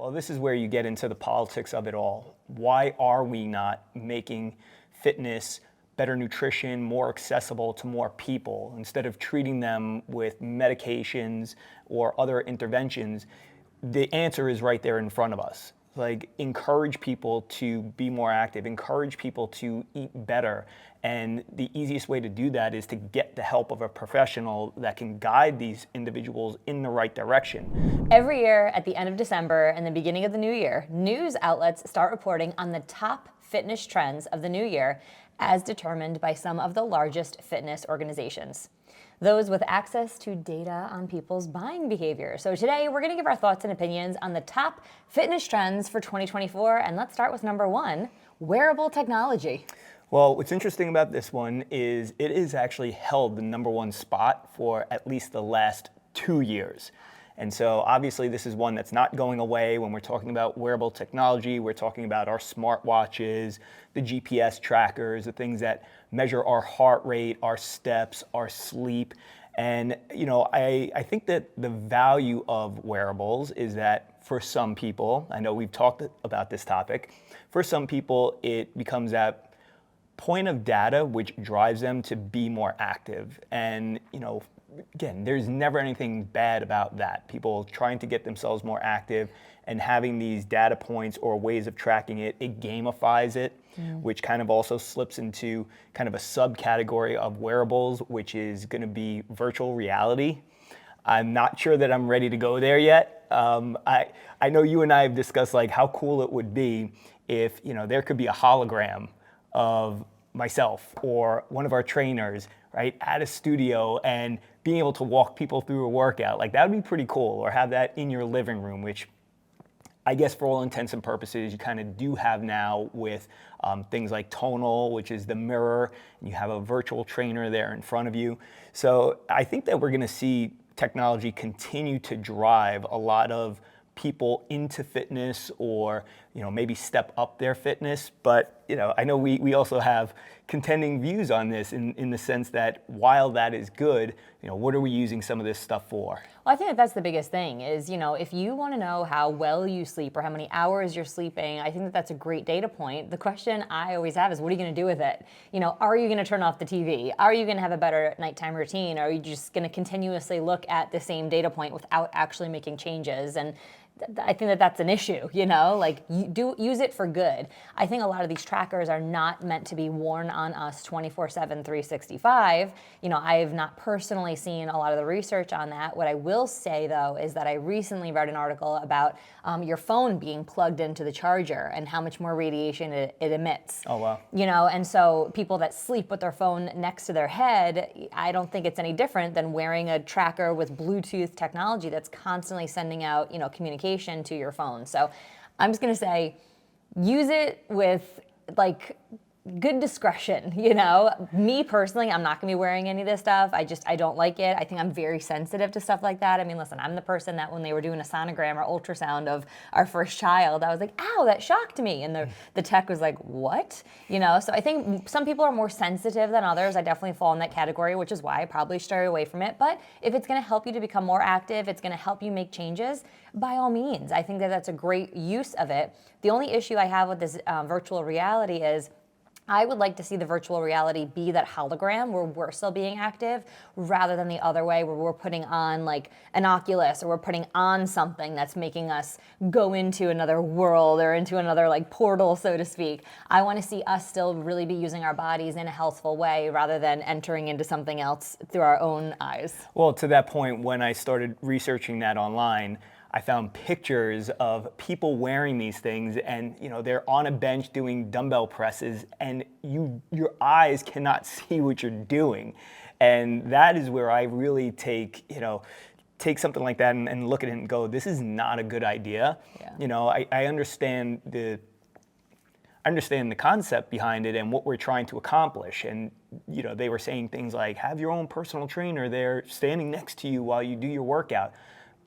Well, this is where you get into the politics of it all. Why are we not making fitness, better nutrition, more accessible to more people instead of treating them with medications or other interventions? The answer is right there in front of us. Like, encourage people to be more active, encourage people to eat better. And the easiest way to do that is to get the help of a professional that can guide these individuals in the right direction. Every year at the end of December and the beginning of the new year, news outlets start reporting on the top fitness trends of the new year as determined by some of the largest fitness organizations, those with access to data on people's buying behavior. So today we're going to give our thoughts and opinions on the top fitness trends for 2024. And let's start with number one, wearable technology. Well, what's interesting about this one is it is actually held the number one spot for at least the last 2 years. And so obviously this is one that's not going away. When we're talking about wearable technology, we're talking about our smartwatches, the GPS trackers, the things that measure our heart rate, our steps, our sleep. And I think that the value of wearables is that for some people, I know we've talked about this topic, for some people it becomes that point of data which drives them to be more active. And again, there's never anything bad about that. People trying to get themselves more active and having these data points or ways of tracking it, it gamifies it, which kind of also slips into kind of a subcategory of wearables, which is going to be virtual reality. I'm not sure that I'm ready to go there yet. I know you and I have discussed like how cool it would be if there could be a hologram of myself or one of our trainers, right, at a studio and being able to walk people through a workout. Like, that would be pretty cool. Or have that in your living room, which I guess for all intents and purposes you kind of do have now with things like Tonal, which is the mirror, and you have a virtual trainer there in front of you. So I think that we're going to see technology continue to drive a lot of people into fitness or maybe step up their fitness. But I know we also have contending views on this in the sense that while that is good, what are we using some of this stuff for? Well, I think that's the biggest thing is, if you want to know how well you sleep or how many hours you're sleeping, I think that's a great data point. The question I always have is, what are you going to do with it? Are you going to turn off the TV? Are you going to have a better nighttime routine? Or are you just going to continuously look at the same data point without actually making changes? And I think that's an issue, like you use it for good. I think a lot of these trackers are not meant to be worn on us 24/7, 365. I've not personally seen a lot of the research on that. What I will say though is that I recently read an article about your phone being plugged into the charger and how much more radiation it emits. Oh, wow. And so people that sleep with their phone next to their head, I don't think it's any different than wearing a tracker with Bluetooth technology that's constantly sending out, communication to your phone. So I'm just going to say, use it with good discretion. Me personally, I'm not going to be wearing any of this stuff. I don't like it. I think I'm very sensitive to stuff like that. I mean, listen, I'm the person that when they were doing a sonogram or ultrasound of our first child, I was like, ow, that shocked me. And the tech was like, what? So I think some people are more sensitive than others. I definitely fall in that category, which is why I probably stray away from it. But if it's going to help you to become more active, it's going to help you make changes, by all means. I think that that's a great use of it. The only issue I have with this virtual reality is I would like to see the virtual reality be that hologram where we're still being active rather than the other way where we're putting on like an Oculus or we're putting on something that's making us go into another world or into another like portal, so to speak. I want to see us still really be using our bodies in a healthful way rather than entering into something else through our own eyes. Well, to that point, when I started researching that online, I found pictures of people wearing these things and they're on a bench doing dumbbell presses and your eyes cannot see what you're doing. And that is where I really take something like that and look at it and go, this is not a good idea. Yeah. I understand the concept behind it and what we're trying to accomplish. And they were saying things like have your own personal trainer there standing next to you while you do your workout.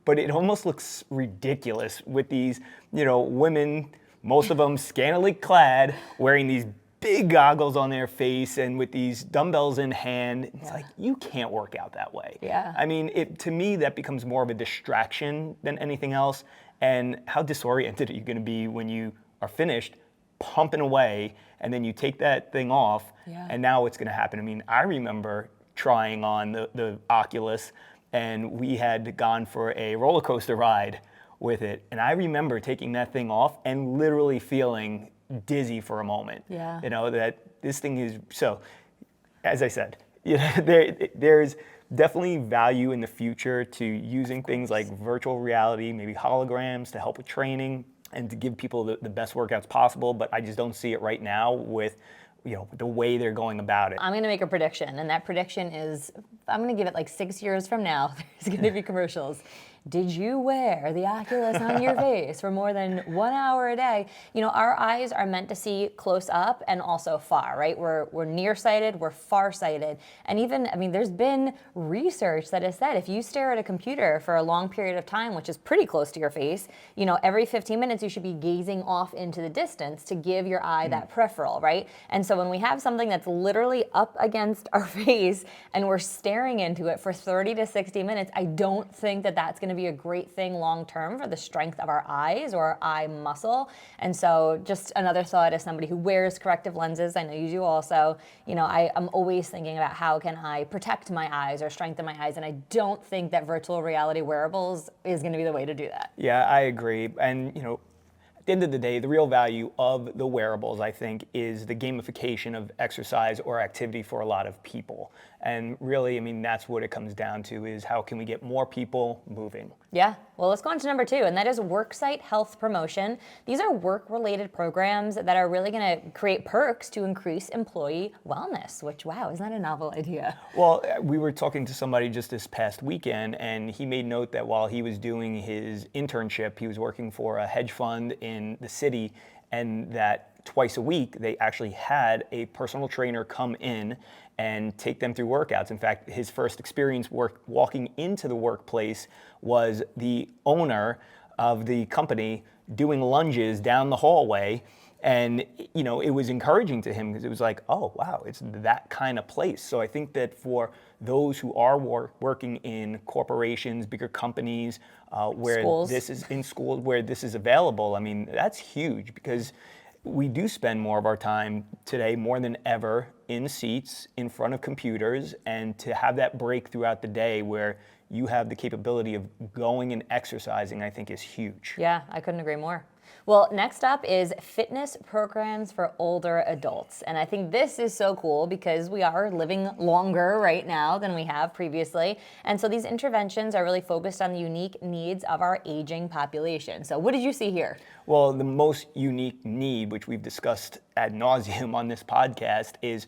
But it almost looks ridiculous with these, women, most of them scantily clad, wearing these big goggles on their face and with these dumbbells in hand. It's like, you can't work out that way. Yeah. I mean, to me, that becomes more of a distraction than anything else. And how disoriented are you going to be when you are finished pumping away and then you take that thing off and now what's going to happen? I mean, I remember trying on the Oculus and we had gone for a roller coaster ride with it. And I remember taking that thing off and literally feeling dizzy for a moment. Yeah. You know, that this thing is, so as I said, you know, there's definitely value in the future to using things like virtual reality, maybe holograms to help with training and to give people the best workouts possible. But I just don't see it right now with, you know, the way they're going about it. I'm going to make a prediction, and that prediction is I'm going to give it like 6 years from now. There's going to be commercials. Did you wear the Oculus on your face for more than 1 hour a day? You know, our eyes are meant to see close up and also far, right? We're nearsighted, we're farsighted. And even, I mean, there's been research that has said if you stare at a computer for a long period of time, which is pretty close to your face, you know, every 15 minutes you should be gazing off into the distance to give your eye that peripheral, right? And so when we have something that's literally up against our face and we're staring into it for 30 to 60 minutes, I don't think that that's going to be a great thing long term for the strength of our eyes or our eye muscle. And so just another thought as somebody who wears corrective lenses, I know you do also, you know, I'm always thinking about how can I protect my eyes or strengthen my eyes, and I don't think that virtual reality wearables is going to be the way to do that. Yeah, I agree. And, you know, at the end of the day, the real value of the wearables, I think, is the gamification of exercise or activity for a lot of people. And really, I mean, that's what it comes down to, is how can we get more people moving? Yeah, well, let's go on to number 2, and that is worksite health promotion. These are work-related programs that are really going to create perks to increase employee wellness, which, wow, isn't that a novel idea? Well, we were talking to somebody just this past weekend, and he made note that while he was doing his internship, he was working for a hedge fund in the city, and that twice a week they actually had a personal trainer come in and take them through workouts. In fact, his first experience walking into the workplace was the owner of the company doing lunges down the hallway. And, you know, it was encouraging to him because it was like, oh, wow, it's that kind of place. So I think that for those who are working in corporations, bigger companies, where schools. this is in schools, where this is available, I mean, that's huge because we do spend more of our time today, more than ever, in seats, in front of computers, and to have that break throughout the day where you have the capability of going and exercising, I think is huge. Yeah, I couldn't agree more. Well, next up is fitness programs for older adults. And I think this is so cool because we are living longer right now than we have previously. And so these interventions are really focused on the unique needs of our aging population. So what did you see here? Well, the most unique need, which we've discussed ad nauseum on this podcast, is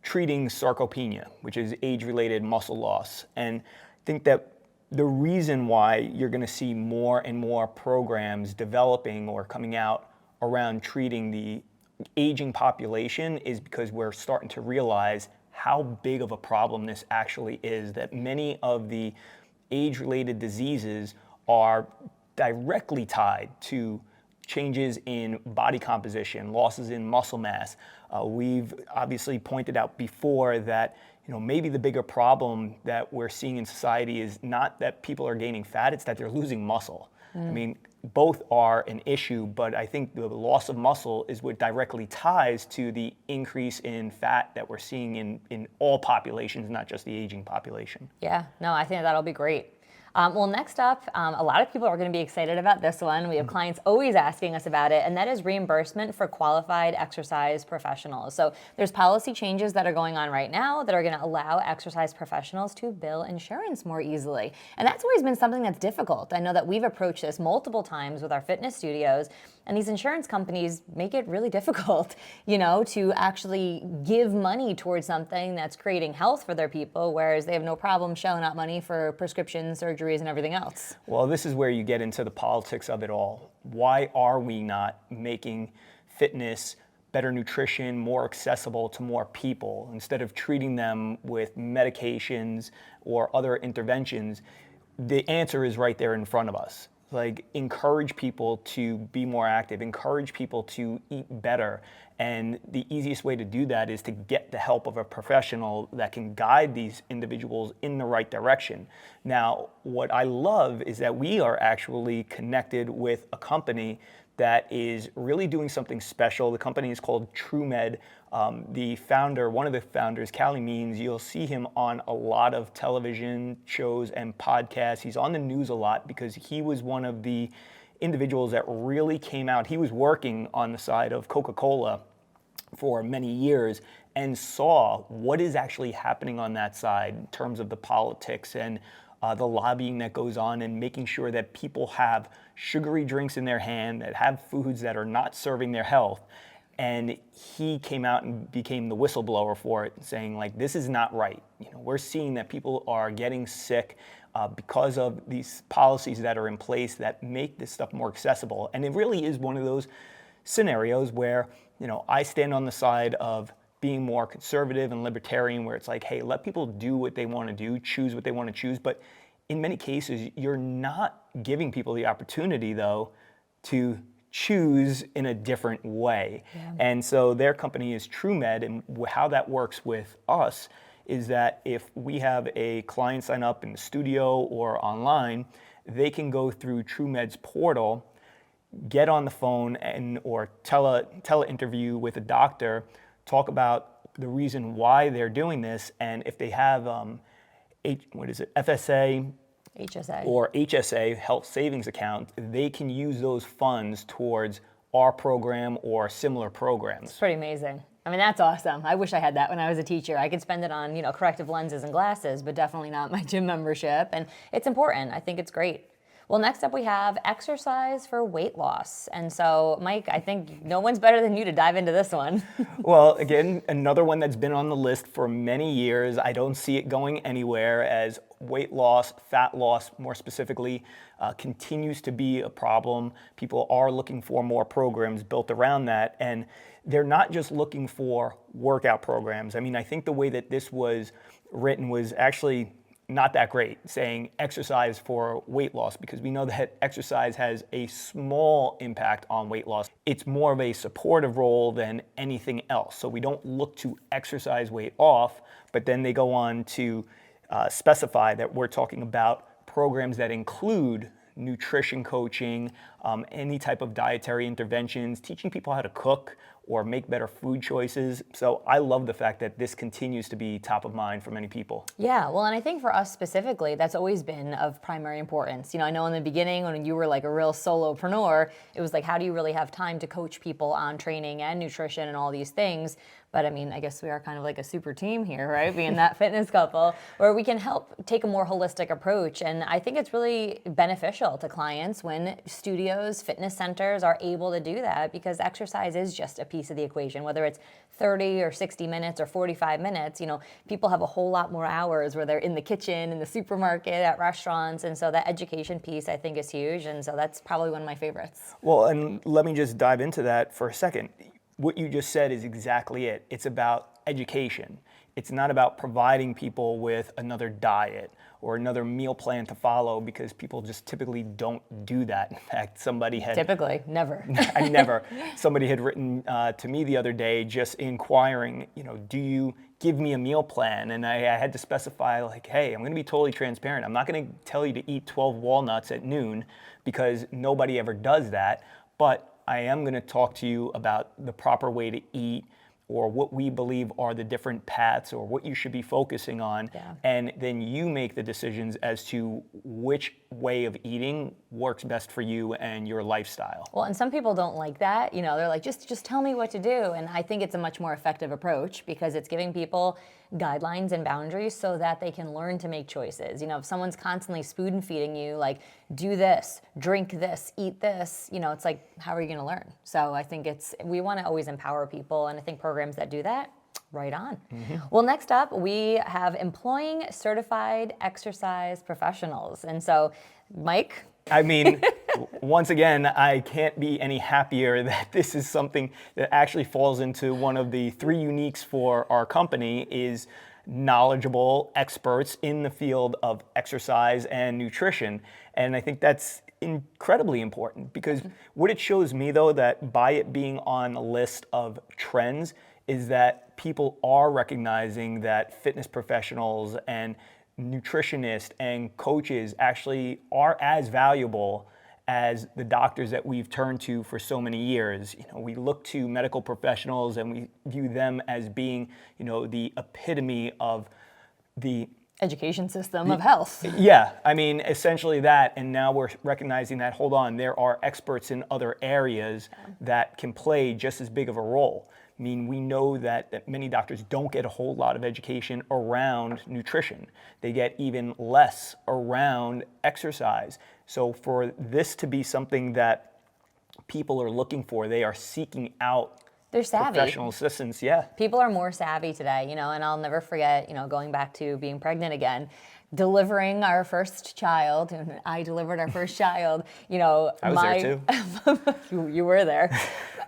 treating sarcopenia, which is age-related muscle loss. And I think that the reason why you're going to see more and more programs developing or coming out around treating the aging population is because we're starting to realize how big of a problem this actually is, that many of the age-related diseases are directly tied to changes in body composition, losses in muscle mass. We've obviously pointed out before that, you know, maybe the bigger problem that we're seeing in society is not that people are gaining fat, it's that they're losing muscle. I mean, both are an issue, but I think the loss of muscle is what directly ties to the increase in fat that we're seeing in all populations, not just the aging population. Yeah, no, I think that'll be great. Well, next up, a lot of people are going to be excited about this one. We have clients always asking us about it, and that is reimbursement for qualified exercise professionals. So there's policy changes that are going on right now that are going to allow exercise professionals to bill insurance more easily. And that's always been something that's difficult. I know that we've approached this multiple times with our fitness studios, and these insurance companies make it really difficult, you know, to actually give money towards something that's creating health for their people, whereas they have no problem shelling out money for prescriptions, surgeries, and everything else. Well, this is where you get into the politics of it all. Why are we not making fitness, better nutrition, more accessible to more people? Instead of treating them with medications or other interventions, the answer is right there in front of us. like encourage people to be more active, encourage people to eat better. And the easiest way to do that is to get the help of a professional that can guide these individuals in the right direction. Now, what I love is that we are actually connected with a company that is really doing something special. The company is called TrueMed. The founder, one of the founders, Callie Means, you'll see him on a lot of television shows and podcasts. He's on the news a lot because he was one of the individuals that really came out. He was working on the side of Coca-Cola for many years and saw what is actually happening on that side in terms of the politics and the lobbying that goes on, and making sure that people have sugary drinks in their hand, that have foods that are not serving their health. And he came out and became the whistleblower for it, saying like, this is not right. We're seeing that people are getting sick because of these policies that are in place that make this stuff more accessible. And it really is one of those scenarios where, I stand on the side of being more conservative and libertarian, where it's like, hey, let people do what they want to do, choose what they want to choose. But in many cases, you're not giving people the opportunity, though, to choose in a different way. Yeah. And so their company is TrueMed, and how that works with us is that if we have a client sign up in the studio or online, they can go through TrueMed's portal, get on the phone or tele-interview with a doctor, talk about the reason why they're doing this, and if they have FSA, HSA, or HSA, health savings account, they can use those funds towards our program or similar programs. It's pretty amazing. I mean, that's awesome. I wish I had that when I was a teacher. I could spend it on, corrective lenses and glasses, but definitely not my gym membership. And it's important. I think it's great. Well, next up we have exercise for weight loss. And so, Mike, I think no one's better than you to dive into this one. Well, again, another one that's been on the list for many years. I don't see it going anywhere, as weight loss, fat loss more specifically, continues to be a problem. People are looking for more programs built around that. And they're not just looking for workout programs. I mean, I think the way that this was written was actually not that great, saying exercise for weight loss, because we know that exercise has a small impact on weight loss. It's more of a supportive role than anything else. So we don't look to exercise weight off, but then they go on to specify that we're talking about programs that include nutrition coaching, any type of dietary interventions, teaching people how to cook or make better food choices. So I love the fact that this continues to be top of mind for many people. Yeah, well, and I think for us specifically, that's always been of primary importance. I know in the beginning when you were like a real solopreneur, it was like, how do you really have time to coach people on training and nutrition and all these things? But I mean, I guess we are kind of like a super team here, right? Being that fitness couple, where we can help take a more holistic approach. And I think it's really beneficial to clients when studios, fitness centers are able to do that, because exercise is just a piece of the equation. Whether it's 30 or 60 minutes or 45 minutes, people have a whole lot more hours where they're in the kitchen, in the supermarket, at restaurants. And so that education piece, I think, is huge. And so that's probably one of my favorites. Well, and let me just dive into that for a second. What you just said is exactly it. It's about education. It's not about providing people with another diet or another meal plan to follow, because people just typically don't do that. In fact, somebody had... Typically, never. I never. Somebody had written to me the other day just inquiring, do you give me a meal plan? And I had to specify like, hey, I'm going to be totally transparent. I'm not going to tell you to eat 12 walnuts at noon, because nobody ever does that. But I am going to talk to you about the proper way to eat, or what we believe are the different paths, or what you should be focusing on. Yeah. And then you make the decisions as to which way of eating works best for you and your lifestyle. Well, and some people don't like that. They're like, just tell me what to do. And I think it's a much more effective approach, because it's giving people guidelines and boundaries so that they can learn to make choices. If someone's constantly spoon feeding you, like, do this, drink this, eat this, it's like, how are you going to learn? So I think we want to always empower people, and I think programs that do that, right on. Mm-hmm. Well, next up, we have employing certified exercise professionals. And so, Mike? I mean, once again, I can't be any happier that this is something that actually falls into one of the three uniques for our company, is knowledgeable experts in the field of exercise and nutrition. And I think that's incredibly important, because what it shows me, though, that by it being on a list of trends, is that people are recognizing that fitness professionals and nutritionists and coaches actually are as valuable as the doctors that we've turned to for so many years. We look to medical professionals and we view them as being, the epitome of the education system of health. Yeah, I mean, essentially that. And now we're recognizing that, hold on, there are experts in other areas that can play just as big of a role. I mean, we know that many doctors don't get a whole lot of education around nutrition. They get even less around exercise. So for this to be something that people are looking for, they are seeking out They're savvy. professional assistance, yeah. People are more savvy today, and I'll never forget, going back to being pregnant again, delivering our first child, and I delivered our first child, I was there too. you were there.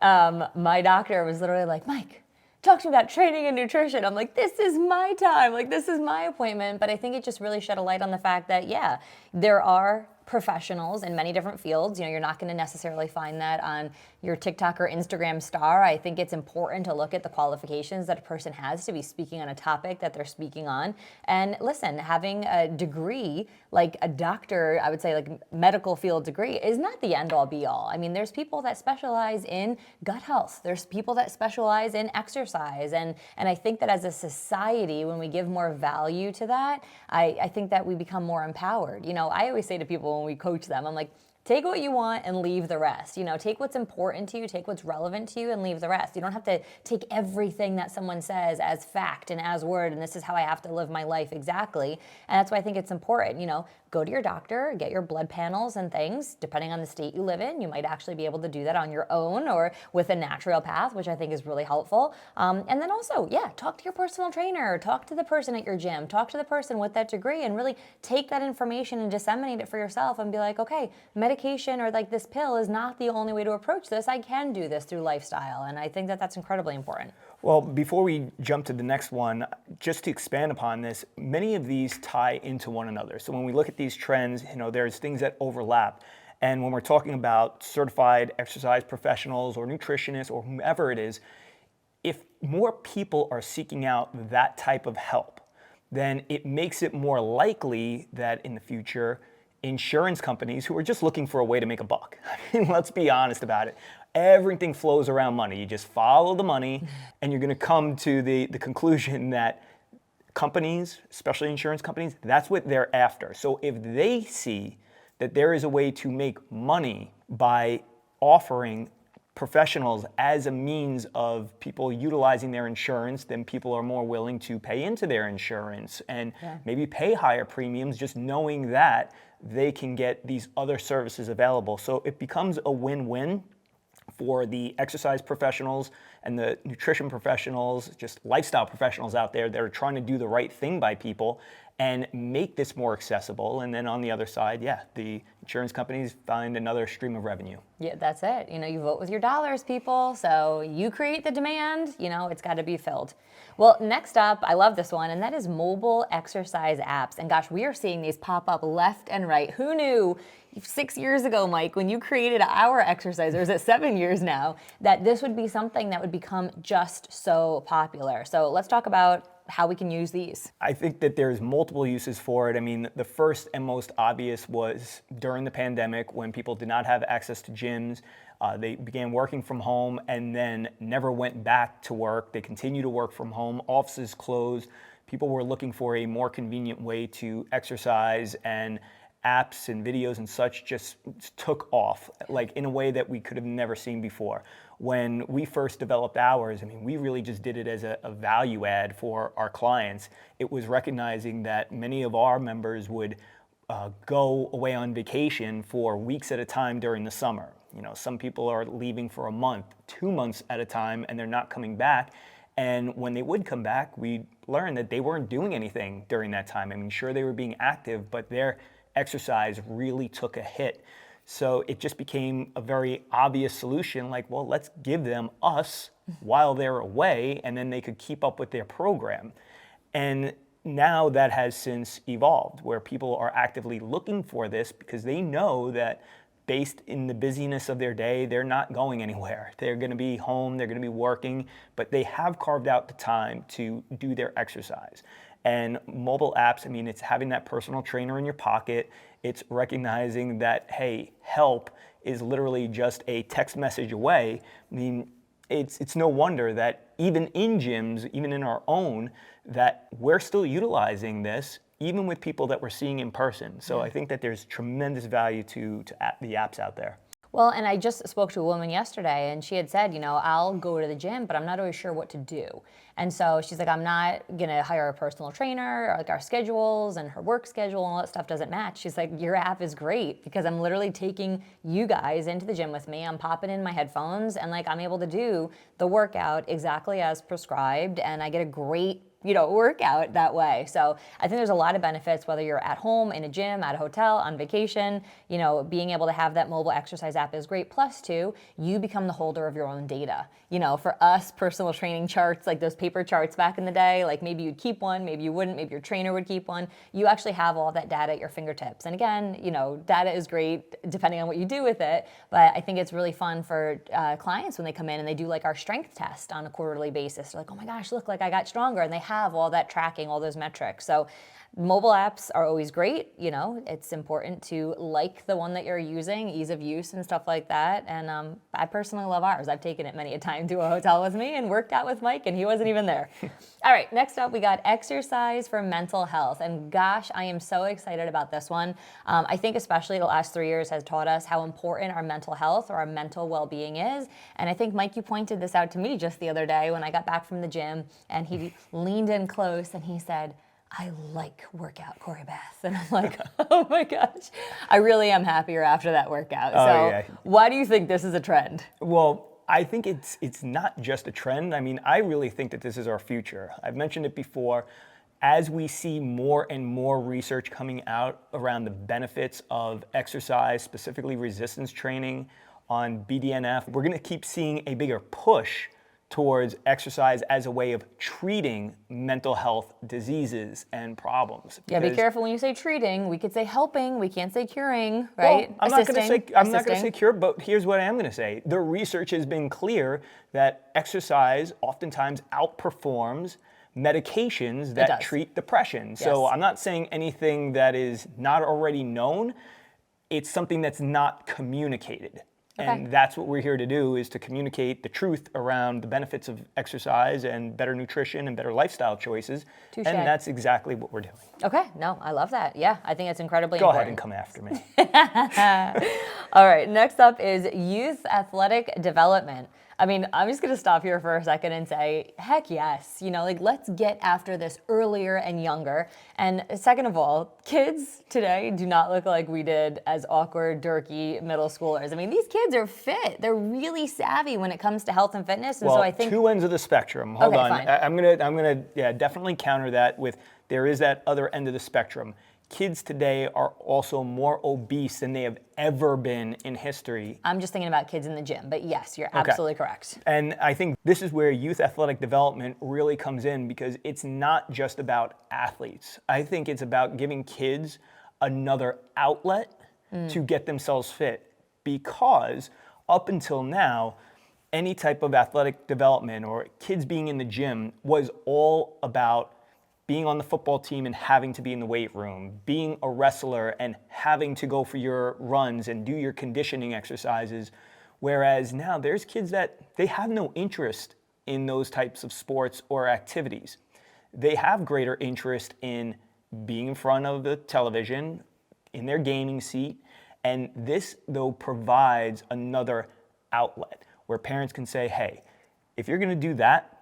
My doctor was literally like, Mike, talk to me about training and nutrition. I'm like, this is my time, like this is my appointment. But I think it just really shed a light on the fact that, yeah, there are professionals in many different fields. You're not going to necessarily find that on your TikTok or Instagram star. I think it's important to look at the qualifications that a person has to be speaking on a topic that they're speaking on. And listen, having a degree, like a doctor, I would say like medical field degree, is not the end all be all. I mean, there's people that specialize in gut health. There's people that specialize in exercise. And I think that as a society, when we give more value to that, I think that we become more empowered. I always say to people when we coach them, I'm like, take what you want and leave the rest. Take what's important to you, take what's relevant to you, and leave the rest. You don't have to take everything that someone says as fact and as word, and this is how I have to live my life exactly. And that's why I think it's important. Go to your doctor, get your blood panels and things. Depending on the state you live in, you might actually be able to do that on your own or with a naturopath, which I think is really helpful. And then also, talk to your personal trainer, talk to the person at your gym, talk to the person with that degree, and really take that information and disseminate it for yourself and be like, okay, medication or like this pill is not the only way to approach this. I can do this through lifestyle. And I think that that's incredibly important. Well, before we jump to the next one, just to expand upon this, many of these tie into one another. So when we look at these trends, there's things that overlap. And when we're talking about certified exercise professionals or nutritionists or whomever it is, if more people are seeking out that type of help, then it makes it more likely that in the future, insurance companies who are just looking for a way to make a buck, I mean, let's be honest about it, everything flows around money. You just follow the money, and you're going to come to the conclusion that companies, especially insurance companies, that's what they're after. So if they see that there is a way to make money by offering professionals as a means of people utilizing their insurance, then people are more willing to pay into their insurance and maybe pay higher premiums, just knowing that they can get these other services available. So it becomes a win-win for the exercise professionals and the nutrition professionals, just lifestyle professionals out there that are trying to do the right thing by people and make this more accessible. And then on the other side, the insurance companies find another stream of revenue. Yeah, that's it. You vote with your dollars, people. So you create the demand, it's got to be filled. Well, next up, I love this one, and that is mobile exercise apps. And gosh, we are seeing these pop up left and right. Who knew 6 years ago, Mike, when you created our exercise, or is it 7 years now, that this would be something that would become just so popular? So let's talk about how we can use these. I think that there's multiple uses for it. I mean, the first and most obvious was during the pandemic when people did not have access to gyms. They began working from home and then never went back to work. They continued to work from home. Offices closed. People were looking for a more convenient way to exercise, and apps and videos and such just took off, like in a way that we could have never seen before. When we first developed ours, I mean, we really just did it as a value add for our clients. It was recognizing that many of our members would go away on vacation for weeks at a time during the summer. Some people are leaving for a month, 2 months at a time, and they're not coming back. And when they would come back, we learned that they weren't doing anything during that time. I mean, sure, they were being active, but their exercise really took a hit. So it just became a very obvious solution, like, well, let's give them us while they're away, and then they could keep up with their program. And now that has since evolved, where people are actively looking for this because they know that based in the busyness of their day, they're not going anywhere. They're going to be home, they're going to be working, but they have carved out the time to do their exercise. And mobile apps, I mean, it's having that personal trainer in your pocket. It's recognizing that, hey, help is literally just a text message away. I mean, it's no wonder that even in gyms, even in our own, that we're still utilizing this, even with people that we're seeing in person. So I think that there's tremendous value to the apps out there. Well, and I just spoke to a woman yesterday, and she had said, I'll go to the gym, but I'm not always sure what to do. And so she's like, I'm not going to hire a personal trainer, or like our schedules and her work schedule and all that stuff doesn't match. She's like, your app is great because I'm literally taking you guys into the gym with me. I'm popping in my headphones and like I'm able to do the workout exactly as prescribed, and I get a great workout that way. So I think there's a lot of benefits, whether you're at home, in a gym, at a hotel, on vacation, being able to have that mobile exercise app is great. Plus two, you become the holder of your own data. For us, personal training charts, like those paper charts back in the day, like maybe you'd keep one, maybe you wouldn't, maybe your trainer would keep one. You actually have all that data at your fingertips. And again, data is great depending on what you do with it. But I think it's really fun for clients when they come in and they do like our strength test on a quarterly basis. They're like, oh my gosh, look, like I got stronger. And they have all that tracking, all those metrics. So mobile apps are always great. It's important to like the one that you're using, ease of use and stuff like that. And I personally love ours. I've taken it many a time to a hotel with me and worked out with Mike, and he wasn't even there. All right, next up, we got exercise for mental health. And gosh, I am so excited about this one. I think especially the last 3 years has taught us how important our mental health or our mental well-being is. And I think, Mike, you pointed this out to me just the other day when I got back from the gym, and he leaned in close and he said, I like workout, Corrie-Beth. And I'm like, oh my gosh, I really am happier after that workout. So why do you think this is a trend? Well, I think it's not just a trend. I mean, I really think that this is our future. I've mentioned it before. As we see more and more research coming out around the benefits of exercise, specifically resistance training on BDNF, we're going to keep seeing a bigger push towards exercise as a way of treating mental health diseases and problems. Yeah, be careful when you say treating. We could say helping. We can't say curing, right? Well, I'm not going to say cure, but here's what I am going to say. The research has been clear that exercise oftentimes outperforms medications that treat depression. Yes. So I'm not saying anything that is not already known. It's something that's not communicated. Okay. And that's what we're here to do, is to communicate the truth around the benefits of exercise and better nutrition and better lifestyle choices. Touché. And that's exactly what we're doing. Okay, no, I love that. Yeah, I think it's incredibly important. Go ahead and come after me. All right, next up is youth athletic development. I mean, I'm just going to stop here for a second and say, heck yes. Let's get after this earlier and younger. And second of all, kids today do not look like we did as awkward, dorky middle schoolers. I mean, these kids are fit. They're really savvy when it comes to health and fitness. And well, so I think two ends of the spectrum. Hold on. Fine. I'm gonna definitely counter that with, there is that other end of the spectrum. Kids today are also more obese than they have ever been in history. I'm just thinking about kids in the gym, but yes, you're absolutely correct. And I think this is where youth athletic development really comes in, because it's not just about athletes. I think it's about giving kids another outlet to get themselves fit, because up until now, any type of athletic development or kids being in the gym was all about being on the football team and having to be in the weight room, being a wrestler and having to go for your runs and do your conditioning exercises. Whereas now there's kids that they have no interest in those types of sports or activities. They have greater interest in being in front of the television, in their gaming seat. And this, though, provides another outlet where parents can say, hey, if you're going to do that,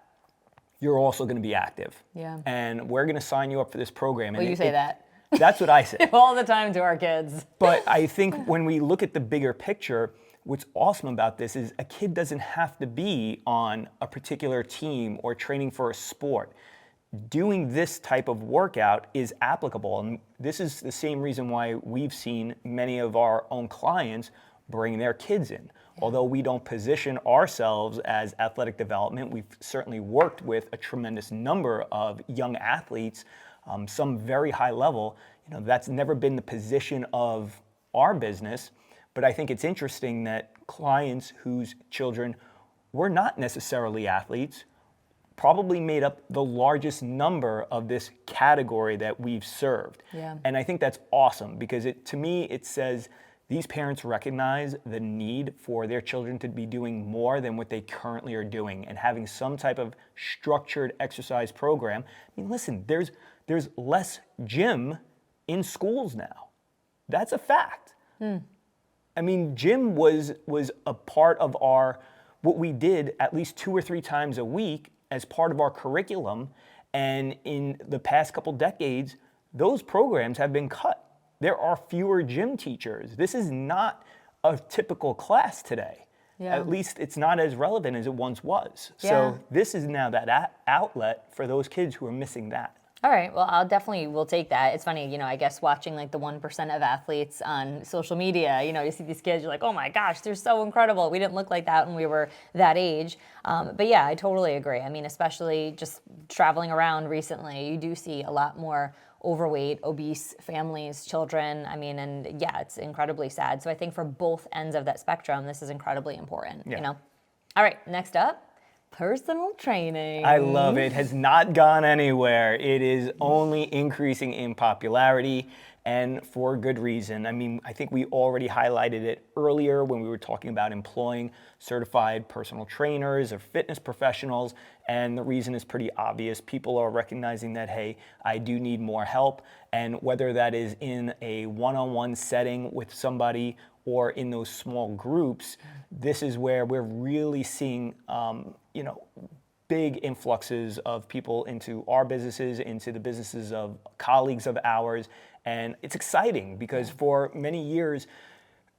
you're also going to be active. Yeah. And we're going to sign you up for this program. Well, you say that. That's what I say. All the time to our kids. But I think when we look at the bigger picture, what's awesome about this is a kid doesn't have to be on a particular team or training for a sport. Doing this type of workout is applicable. And this is the same reason why we've seen many of our own clients bring their kids in. Although we don't position ourselves as athletic development, we've certainly worked with a tremendous number of young athletes, some very high level. That's never been the position of our business, But I think it's interesting that clients whose children were not necessarily athletes probably made up the largest number of this category that we've served. Yeah. And I think that's awesome because to me, it says these parents recognize the need for their children to be doing more than what they currently are doing and having some type of structured exercise program. I mean, listen, there's less gym in schools now. That's a fact. I mean, gym was a part of what we did at least 2 or 3 times a week as part of our curriculum. And in the past couple decades, those programs have been cut. There are fewer gym teachers. This is not a typical class today. Yeah. At least it's not as relevant as it once was. Yeah. So this is now that outlet for those kids who are missing that. All right, well, we'll take that. It's funny, I guess watching like the 1% of athletes on social media, you see these kids, you're like, oh my gosh, they're so incredible. We didn't look like that when we were that age. But yeah, I totally agree. I mean, especially just traveling around recently, you do see a lot more overweight, obese families, children. I mean, and yeah, it's incredibly sad. So I think for both ends of that spectrum, this is incredibly important, All right, next up. Personal training. I love it. Has not gone anywhere. It is only increasing in popularity, and for good reason. I mean, I think we already highlighted it earlier when we were talking about employing certified personal trainers or fitness professionals, and the reason is pretty obvious. People are recognizing that, hey, I do need more help, and whether that is in a one-on-one setting with somebody or in those small groups, this is where we're really seeing big influxes of people into our businesses, into the businesses of colleagues of ours. And it's exciting because for many years,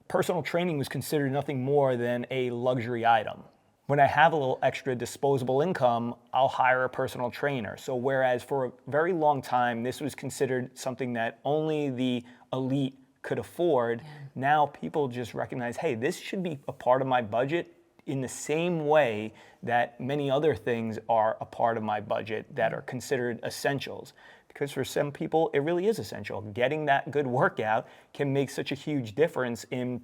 personal training was considered nothing more than a luxury item. When I have a little extra disposable income, I'll hire a personal trainer. So whereas for a very long time, this was considered something that only the elite could afford, now people just recognize, hey, this should be a part of my budget in the same way that many other things are a part of my budget that are considered essentials. Because for some people, it really is essential. Getting that good workout can make such a huge difference in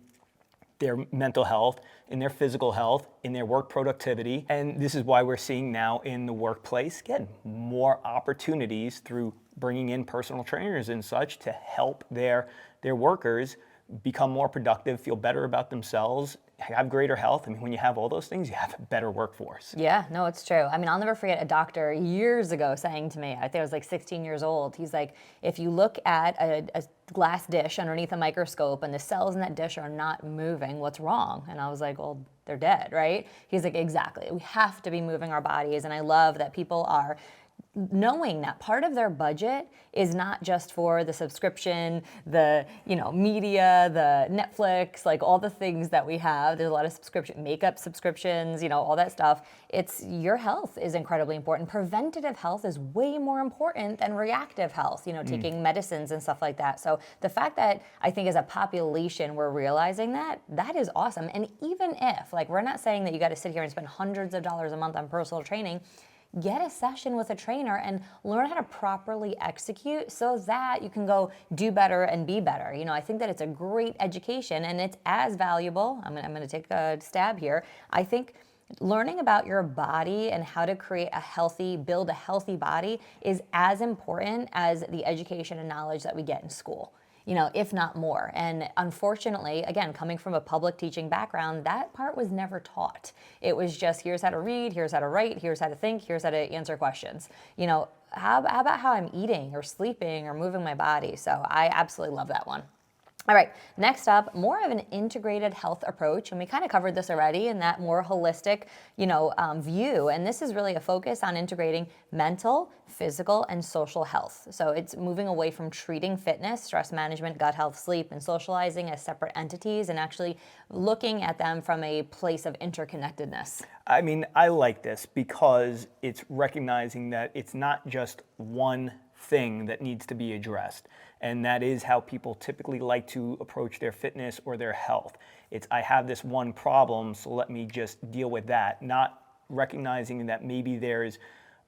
their mental health, in their physical health, in their work productivity. And this is why we're seeing now in the workplace, again, more opportunities through bringing in personal trainers and such to help their workers become more productive, feel better about themselves, have greater health. I mean, when you have all those things, you have a better workforce. Yeah, no, it's true. I mean, I'll never forget a doctor years ago saying to me, I think I was like 16 years old, he's like, if you look at a glass dish underneath a microscope and the cells in that dish are not moving, what's wrong? And I was like, well, they're dead, right? He's like, exactly. We have to be moving our bodies. And I love that people are knowing that part of their budget is not just for the subscription, the media, the Netflix, like all the things that we have. There's a lot of makeup subscriptions, all that stuff. It's your health is incredibly important. Preventative health is way more important than reactive health, taking medicines and stuff like that. So the fact that I think as a population we're realizing that is awesome. And even if, we're not saying that you got to sit here and spend hundreds of dollars a month on personal training, get a session with a trainer and learn how to properly execute so that you can go do better and be better. I think that it's a great education and it's as valuable. I'm going to take a stab here. I think learning about your body and how to build a healthy body is as important as the education and knowledge that we get in school. If not more. And unfortunately, again, coming from a public teaching background, that part was never taught. It was just, here's how to read, here's how to write, here's how to think, here's how to answer questions. How about how I'm eating or sleeping or moving my body? So I absolutely love that one. All right, next up, more of an integrated health approach, and we kind of covered this already in that more holistic, view, and this is really a focus on integrating mental, physical, and social health. So it's moving away from treating fitness, stress management, gut health, sleep, and socializing as separate entities and actually looking at them from a place of interconnectedness. I mean, I like this because it's recognizing that it's not just one thing that needs to be addressed. And that is how people typically like to approach their fitness or their health. It's, I have this one problem, so let me just deal with that. Not recognizing that maybe there's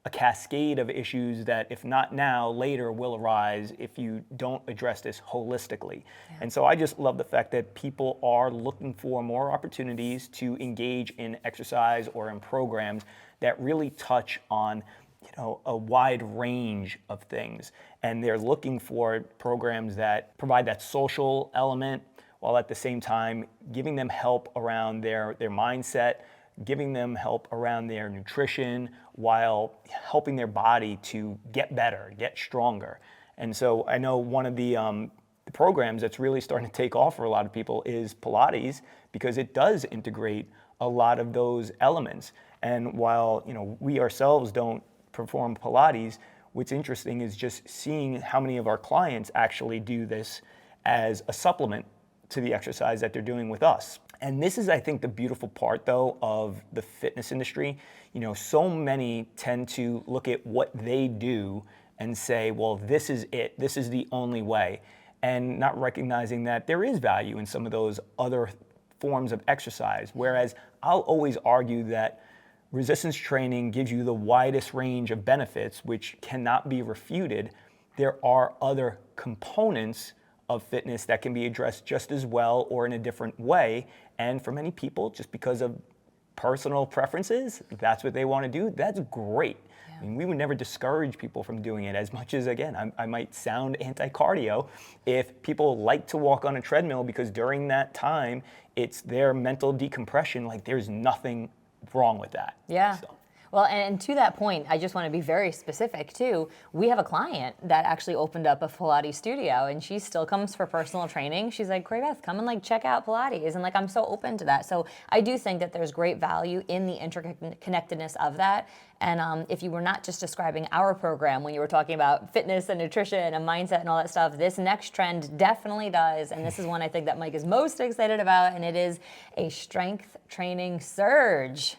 a cascade of issues that, if not now, later will arise if you don't address this holistically. And so I just love the fact that people are looking for more opportunities to engage in exercise or in programs that really touch on a wide range of things. And they're looking for programs that provide that social element while at the same time giving them help around their mindset, giving them help around their nutrition while helping their body to get better, get stronger. And so I know one of the programs that's really starting to take off for a lot of people is Pilates, because it does integrate a lot of those elements. And while we ourselves don't perform Pilates, what's interesting is just seeing how many of our clients actually do this as a supplement to the exercise that they're doing with us. And this is, I think, the beautiful part, though, of the fitness industry. So many tend to look at what they do and say, well, this is it. This is the only way. And not recognizing that there is value in some of those other forms of exercise. Whereas I'll always argue that resistance training gives you the widest range of benefits, which cannot be refuted. There are other components of fitness that can be addressed just as well or in a different way. And for many people, just because of personal preferences, that's what they want to do, that's great. Yeah. I mean, we would never discourage people from doing it, as much as, again, I might sound anti-cardio. If people like to walk on a treadmill because during that time, it's their mental decompression, like there's nothing wrong with that. Yeah. So. Well, and to that point, I just want to be very specific too. We have a client that actually opened up a Pilates studio, and she still comes for personal training. She's like, Corrie-Beth, come and check out Pilates. And I'm so open to that. So I do think that there's great value in the interconnectedness of that. And if you were not just describing our program when you were talking about fitness and nutrition and mindset and all that stuff, this next trend definitely does. And this is one I think that Mike is most excited about, and it is a strength training surge.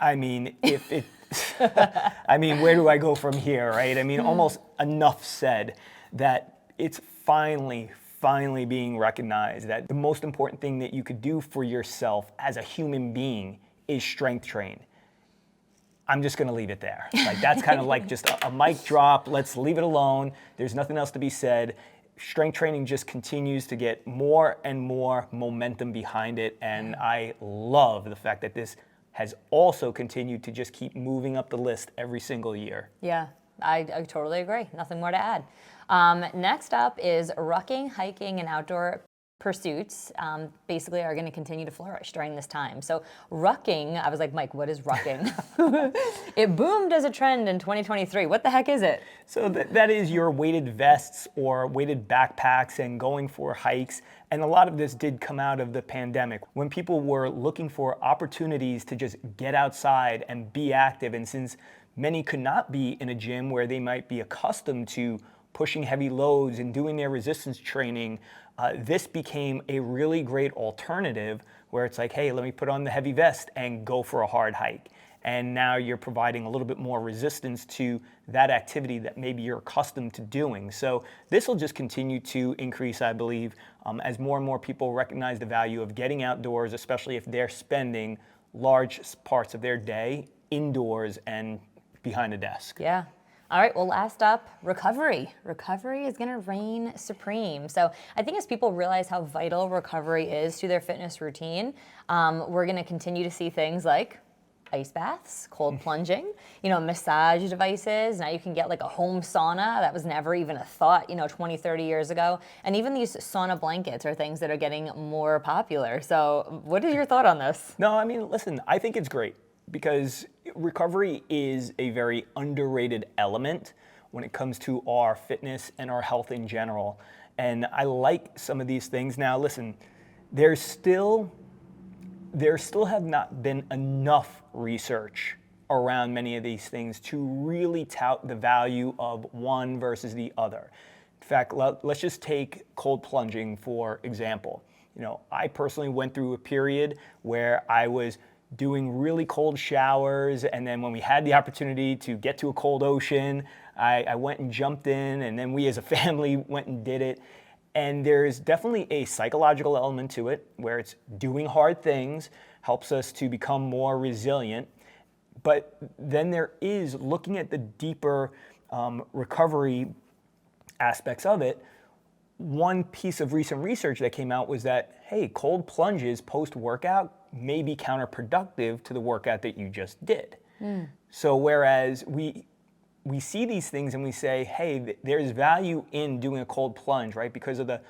I mean, where do I go from here, right? I mean, almost enough said that it's finally being recognized that the most important thing that you could do for yourself as a human being is strength train. I'm just going to leave it there. Like, that's kind of like just a mic drop. Let's leave it alone. There's nothing else to be said. Strength training just continues to get more and more momentum behind it. And I love the fact that this has also continued to just keep moving up the list every single year. Yeah, I totally agree. Nothing more to add. Next up is rucking, hiking, and outdoor pursuits basically are going to continue to flourish during this time. So rucking, I was like, Mike, what is rucking? It boomed as a trend in 2023. What the heck is it? So that is your weighted vests or weighted backpacks and going for hikes. And a lot of this did come out of the pandemic when people were looking for opportunities to just get outside and be active. And since many could not be in a gym where they might be accustomed to pushing heavy loads and doing their resistance training, this became a really great alternative where it's like, hey, let me put on the heavy vest and go for a hard hike. And now you're providing a little bit more resistance to that activity that maybe you're accustomed to doing. So this will just continue to increase, I believe, as more and more people recognize the value of getting outdoors, especially if they're spending large parts of their day indoors and behind a desk. Yeah. All right, well, last up, recovery. Recovery is going to reign supreme. So I think as people realize how vital recovery is to their fitness routine, we're going to continue to see things like ice baths, cold plunging, massage devices. Now you can get like a home sauna. That was never even a thought, 20, 30 years ago. And even these sauna blankets are things that are getting more popular. So what is your thought on this? No, I mean, listen, I think it's great because recovery is a very underrated element when it comes to our fitness and our health in general. And I like some of these things. Now, listen, there still have not been enough research around many of these things to really tout the value of one versus the other. In fact, let's just take cold plunging, for example. I personally went through a period where I was doing really cold showers, and then when we had the opportunity to get to a cold ocean, I went and jumped in, and then we as a family went and did it. And there's definitely a psychological element to it where it's doing hard things helps us to become more resilient. But then there is looking at the deeper recovery aspects of it. One piece of recent research that came out was that, hey, cold plunges post-workout may be counterproductive to the workout that you just did. So whereas we see these things and we say, hey, there's value in doing a cold plunge, right? Because of the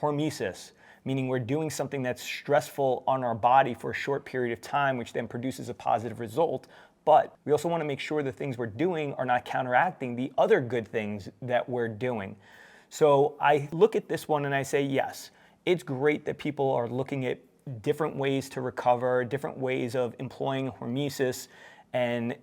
hormesis, meaning we're doing something that's stressful on our body for a short period of time, which then produces a positive result. But we also want to make sure the things we're doing are not counteracting the other good things that we're doing. So I look at this one and I say, yes, it's great that people are looking at different ways to recover, different ways of employing hormesis and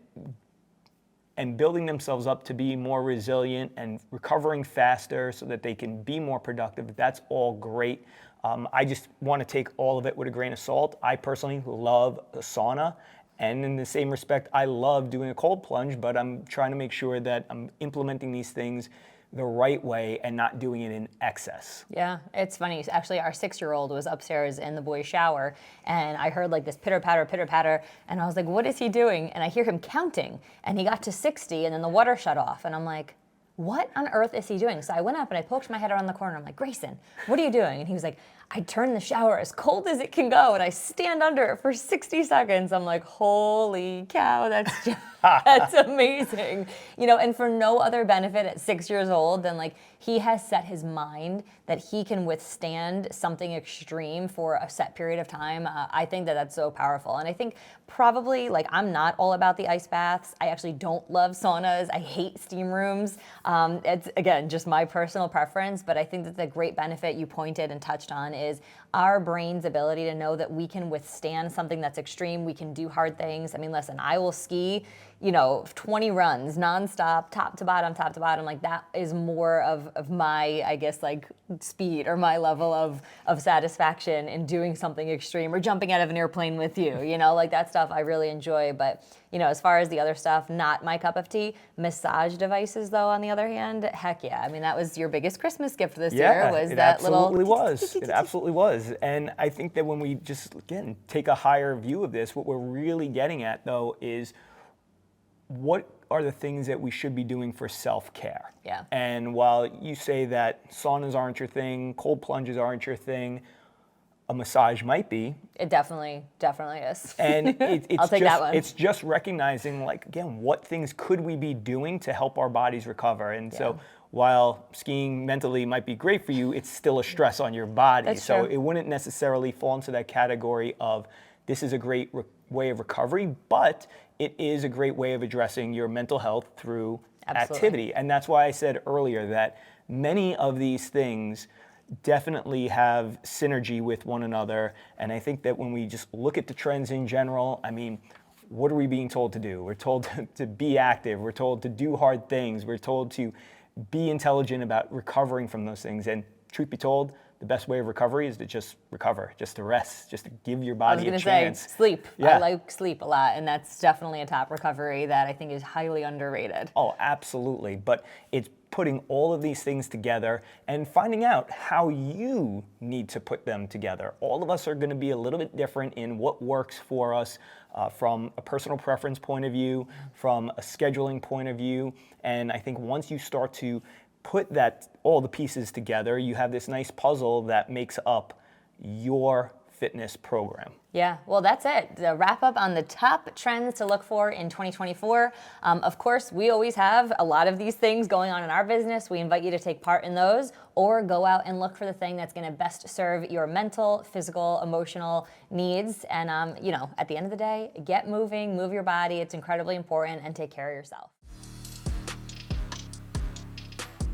building themselves up to be more resilient and recovering faster so that they can be more productive. That's all great. I just want to take all of it with a grain of salt. I personally love a sauna. And in the same respect, I love doing a cold plunge, but I'm trying to make sure that I'm implementing these things the right way and not doing it in excess. Yeah, it's funny. Actually, our 6-year-old was upstairs in the boys' shower, and I heard like this pitter patter, and I was like, what is he doing? And I hear him counting, and he got to 60, and then the water shut off, and I'm like, what on earth is he doing? So I went up and I poked my head around the corner. I'm like, Grayson, what are you doing? And he was like, I turn the shower as cold as it can go, and I stand under it for 60 seconds. I'm like, holy cow, that's amazing. You know, and for no other benefit at 6 years old than like he has set his mind that he can withstand something extreme for a set period of time. I think that that's so powerful. And I think probably like I'm not all about the ice baths. I actually don't love saunas. I hate steam rooms. It's, again, just my personal preference, but I think that the great benefit you pointed and touched on is our brain's ability to know that we can withstand something that's extreme. We can do hard things. I mean, listen, I will ski, 20 runs nonstop, top to bottom. Like that is more of my, I guess, like speed or my level of satisfaction in doing something extreme or jumping out of an airplane with you, like that stuff I really enjoy. But, as far as the other stuff, not my cup of tea. Massage devices, though, on the other hand, heck yeah. I mean, that was your biggest Christmas gift this year, was that little... It absolutely was. And I think that when we just, again, take a higher view of this, what we're really getting at, though, is what are the things that we should be doing for self-care? Yeah. And while you say that saunas aren't your thing, cold plunges aren't your thing, a massage might be. It definitely is. And I'll take that one. It's just recognizing, like, again, what things could we be doing to help our bodies recover? And so while skiing mentally might be great for you, it's still a stress on your body. That's so true. it wouldn't necessarily fall into that category of this is a great way of recovery, but it is a great way of addressing your mental health through activity. And that's why I said earlier that many of these things definitely have synergy with one another. And I think that when we just look at the trends in general, I mean, what are we being told to do? We're told to be active. We're told to do hard things. We're told to be intelligent about recovering from those things. And truth be told, the best way of recovery is to just recover, just to rest, just to give your body a chance. I was going to say, sleep. Yeah. I like sleep a lot, and that's definitely a top recovery that I think is highly underrated. Oh, absolutely. But it's putting all of these things together and finding out how you need to put them together. All of us are going to be a little bit different in what works for us from a personal preference point of view, from a scheduling point of view. And I think once you start to put all the pieces together, you have this nice puzzle that makes up your fitness program. Yeah, well, that's it. The wrap up on the top trends to look for in 2024. Of course, we always have a lot of these things going on in our business. We invite you to take part in those or go out and look for the thing that's going to best serve your mental, physical, emotional needs. And, at the end of the day, get moving, move your body. It's incredibly important, and take care of yourself.